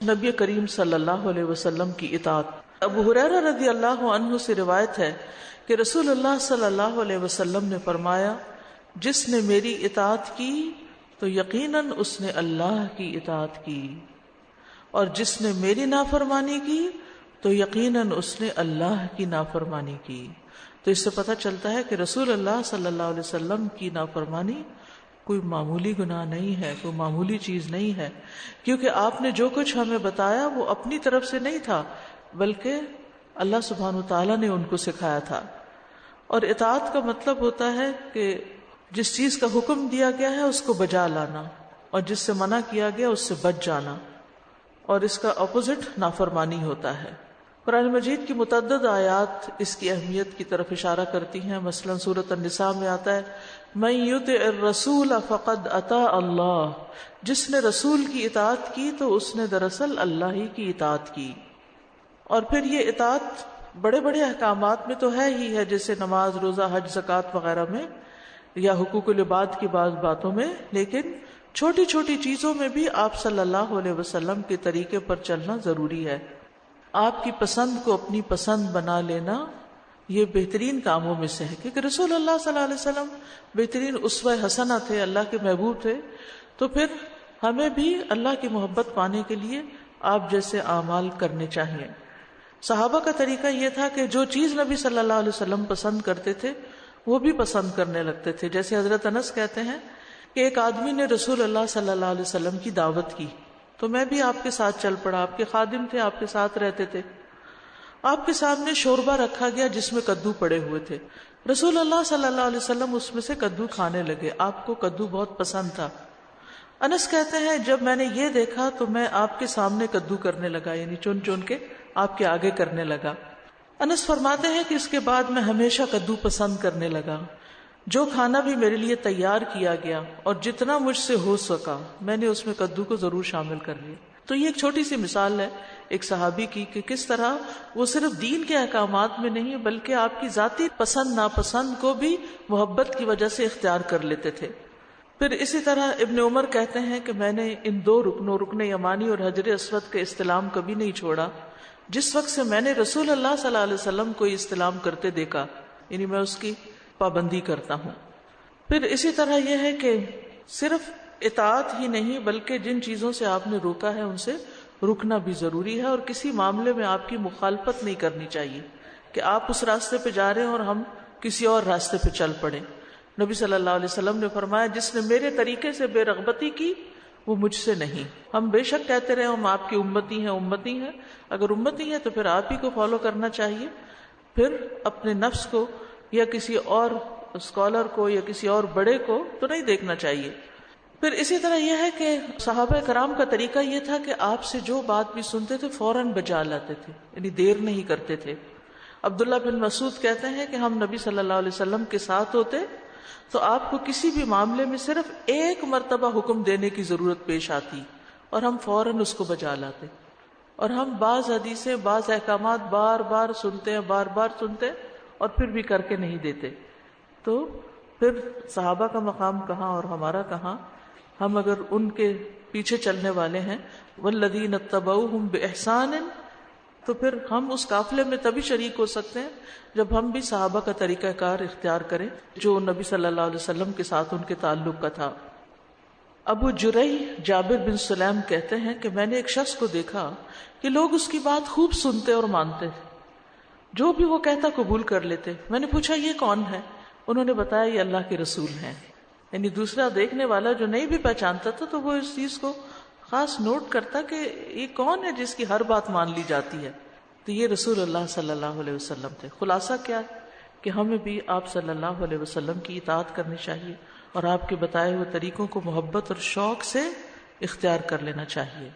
نبی کریم صلی اللہ علیہ وسلم کی اطاعت۔ ابو ہریرہ رضی اللہ عنہ سے روایت ہے کہ رسول اللہ صلی اللہ علیہ وسلم نے فرمایا، جس نے میری اطاعت کی تو یقیناً اس نے اللہ کی اطاعت کی، اور جس نے میری نافرمانی کی تو یقیناً اس نے اللہ کی نافرمانی کی۔ تو اس سے پتہ چلتا ہے کہ رسول اللہ صلی اللہ علیہ وسلم کی نافرمانی کوئی معمولی گناہ نہیں ہے، کوئی معمولی چیز نہیں ہے، کیونکہ آپ نے جو کچھ ہمیں بتایا وہ اپنی طرف سے نہیں تھا، بلکہ اللہ سبحانہ وتعالیٰ نے ان کو سکھایا تھا۔ اور اطاعت کا مطلب ہوتا ہے کہ جس چیز کا حکم دیا گیا ہے اس کو بجا لانا، اور جس سے منع کیا گیا اس سے بچ جانا، اور اس کا اپوزٹ نافرمانی ہوتا ہے۔ قرآن مجید کی متعدد آیات اس کی اہمیت کی طرف اشارہ کرتی ہیں۔ مثلا سورۃ النساء میں آتا ہے من یطع الرسول فقد اطاع اللہ، جس نے رسول کی اطاعت کی تو اس نے دراصل اللہ ہی کی اطاعت کی۔ اور پھر یہ اطاعت بڑے بڑے احکامات میں تو ہے ہی ہے، جیسے نماز، روزہ، حج، زکوٰۃ وغیرہ میں، یا حقوق العباد کی بعض باتوں میں، لیکن چھوٹی چھوٹی چیزوں میں بھی آپ صلی اللہ علیہ وسلم کے طریقے پر چلنا ضروری ہے۔ آپ کی پسند کو اپنی پسند بنا لینا یہ بہترین کاموں میں سے ہے، کیونکہ رسول اللہ صلی اللہ علیہ وسلم بہترین اسوہ حسنہ تھے، اللہ کے محبوب تھے، تو پھر ہمیں بھی اللہ کی محبت پانے کے لیے آپ جیسے اعمال کرنے چاہیے۔ صحابہ کا طریقہ یہ تھا کہ جو چیز نبی صلی اللہ علیہ وسلم پسند کرتے تھے وہ بھی پسند کرنے لگتے تھے۔ جیسے حضرت انس کہتے ہیں کہ ایک آدمی نے رسول اللہ صلی اللہ علیہ وسلم کی دعوت کی تو میں بھی آپ کے ساتھ چل پڑا، آپ کے خادم تھے، آپ کے ساتھ رہتے تھے۔ آپ کے سامنے شوربہ رکھا گیا جس میں کدو پڑے ہوئے تھے، رسول اللہ صلی اللہ علیہ وسلم اس میں سے کدو کھانے لگے، آپ کو کدو بہت پسند تھا۔ انس کہتے ہیں جب میں نے یہ دیکھا تو میں آپ کے سامنے کدو کرنے لگا، یعنی چن چن کے آپ کے آگے کرنے لگا۔ انس فرماتے ہیں کہ اس کے بعد میں ہمیشہ کدو پسند کرنے لگا۔ جو کھانا بھی میرے لیے تیار کیا گیا اور جتنا مجھ سے ہو سکا میں نے اس میں کدو کو ضرور شامل کر لیا۔ تو یہ ایک چھوٹی سی مثال ہے ایک صحابی کی کہ کس طرح وہ صرف دین کے احکامات میں نہیں بلکہ آپ کی ذاتی پسند ناپسند کو بھی محبت کی وجہ سے اختیار کر لیتے تھے۔ پھر اسی طرح ابن عمر کہتے ہیں کہ میں نے ان دو رکنوں، رکن یمانی اور حجر اسود کے استلام کبھی نہیں چھوڑا جس وقت سے میں نے رسول اللہ صلی اللہ علیہ وسلم کو استلام کرتے دیکھا، یعنی میں اس کی پابندی کرتا ہوں۔ پھر اسی طرح یہ ہے کہ صرف اطاعت ہی نہیں بلکہ جن چیزوں سے آپ نے روکا ہے ان سے رکنا بھی ضروری ہے، اور کسی معاملے میں آپ کی مخالفت نہیں کرنی چاہیے کہ آپ اس راستے پہ جا رہے ہیں اور ہم کسی اور راستے پہ چل پڑیں۔ نبی صلی اللہ علیہ وسلم نے فرمایا جس نے میرے طریقے سے بے رغبتی کی وہ مجھ سے نہیں۔ ہم بے شک کہتے رہے ہم آپ کی امتی ہیں، امتی ہیں، اگر امتی ہیں تو پھر آپ ہی کو فالو کرنا چاہیے، پھر اپنے نفس کو یا کسی اور اسکالر کو یا کسی اور بڑے کو تو نہیں دیکھنا چاہیے۔ پھر اسی طرح یہ ہے کہ صحابہ کرام کا طریقہ یہ تھا کہ آپ سے جو بات بھی سنتے تھے فوراً بجا لاتے تھے، یعنی دیر نہیں کرتے تھے۔ عبداللہ بن مسعود کہتے ہیں کہ ہم نبی صلی اللہ علیہ وسلم کے ساتھ ہوتے تو آپ کو کسی بھی معاملے میں صرف ایک مرتبہ حکم دینے کی ضرورت پیش آتی اور ہم فوراً اس کو بجا لاتے، اور ہم بعض حدیثیں، بعض احکامات بار بار سنتے ہیں، بار بار سنتے اور پھر بھی کر کے نہیں دیتے۔ تو پھر صحابہ کا مقام کہاں اور ہمارا کہاں؟ ہم اگر ان کے پیچھے چلنے والے ہیں والذین اتبعوہم بإحسان، تو پھر ہم اس قافلے میں تبھی شریک ہو سکتے ہیں جب ہم بھی صحابہ کا طریقہ کار اختیار کریں جو نبی صلی اللہ علیہ وسلم کے ساتھ ان کے تعلق کا تھا۔ ابو جریح جابر بن سلیم کہتے ہیں کہ میں نے ایک شخص کو دیکھا کہ لوگ اس کی بات خوب سنتے اور مانتے، جو بھی وہ کہتا قبول کر لیتے۔ میں نے پوچھا یہ کون ہے؟ انہوں نے بتایا یہ اللہ کے رسول ہیں۔ یعنی دوسرا دیکھنے والا جو نہیں بھی پہچانتا تھا تو وہ اس چیز کو خاص نوٹ کرتا کہ یہ کون ہے جس کی ہر بات مان لی جاتی ہے، تو یہ رسول اللہ صلی اللہ علیہ وسلم تھے۔ خلاصہ کیا ہے کہ ہمیں بھی آپ صلی اللہ علیہ وسلم کی اطاعت کرنی چاہیے اور آپ کے بتائے ہوئے طریقوں کو محبت اور شوق سے اختیار کر لینا چاہیے۔